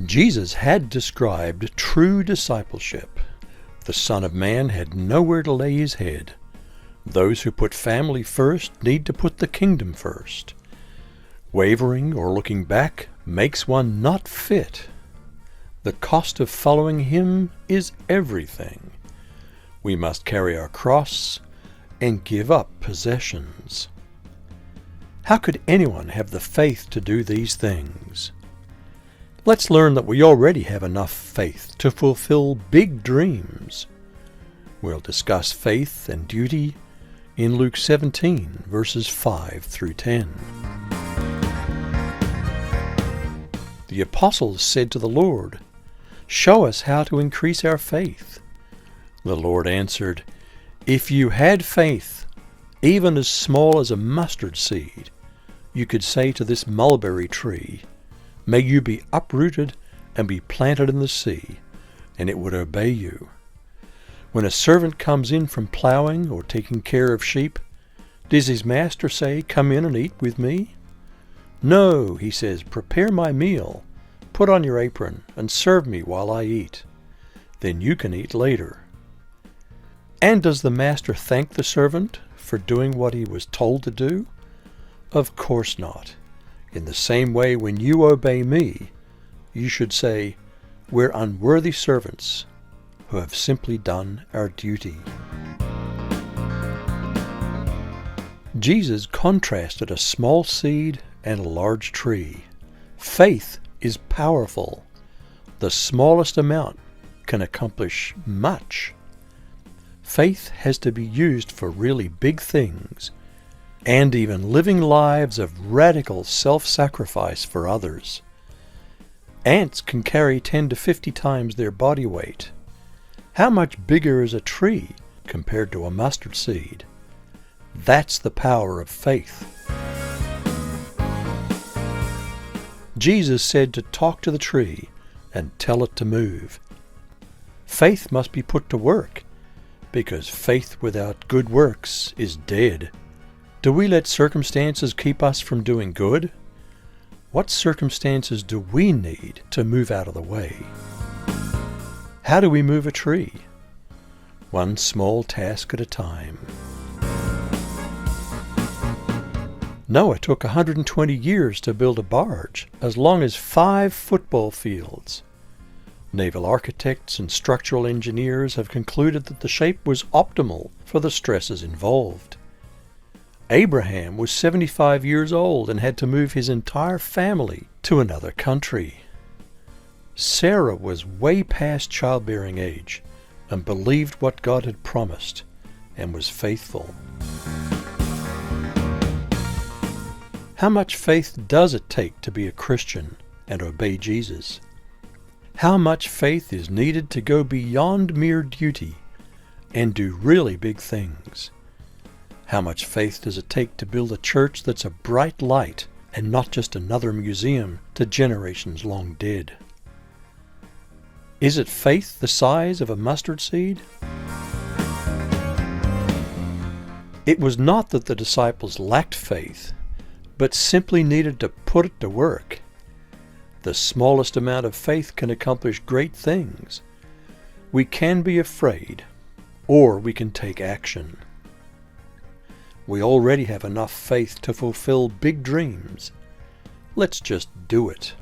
Jesus had described true discipleship. The Son of Man had nowhere to lay his head. Those who put family first need to put the kingdom first. Wavering or looking back makes one not fit. The cost of following him is everything. We must carry our cross and give up possessions. How could anyone have the faith to do these things? Let's learn that we already have enough faith to fulfill big dreams. We'll discuss faith and duty in Luke 17, verses 5 through 10. The apostles said to the Lord, "Show us how to increase our faith." The Lord answered, "If you had faith, even as small as a mustard seed, you could say to this mulberry tree, 'May you be uprooted and be planted in the sea,' and it would obey you. When a servant comes in from plowing or taking care of sheep, does his master say, 'Come in and eat with me'? No, he says, 'Prepare my meal, put on your apron, and serve me while I eat. Then you can eat later.' And does the master thank the servant for doing what he was told to do? Of course not. In the same way, when you obey me, you should say, 'We're unworthy servants who have simply done our duty.'" Jesus contrasted a small seed and a large tree. Faith is powerful. The smallest amount can accomplish much. Faith has to be used for really big things, and even living lives of radical self-sacrifice for others. Ants can carry 10 to 50 times their body weight. How much bigger is a tree compared to a mustard seed? That's the power of faith. Jesus said to talk to the tree and tell it to move. Faith must be put to work, because faith without good works is dead. Do we let circumstances keep us from doing good? What circumstances do we need to move out of the way? How do we move a tree? One small task at a time. Noah took 120 years to build a barge, as long as 5 football fields. Naval architects and structural engineers have concluded that the shape was optimal for the stresses involved. Abraham was 75 years old and had to move his entire family to another country. Sarah was way past childbearing age and believed what God had promised and was faithful. How much faith does it take to be a Christian and obey Jesus? How much faith is needed to go beyond mere duty and do really big things? How much faith does it take to build a church that's a bright light and not just another museum to generations long dead? Is it faith the size of a mustard seed? It was not that the disciples lacked faith, but simply needed to put it to work. The smallest amount of faith can accomplish great things. We can be afraid, or we can take action. We already have enough faith to fulfill big dreams. Let's just do it.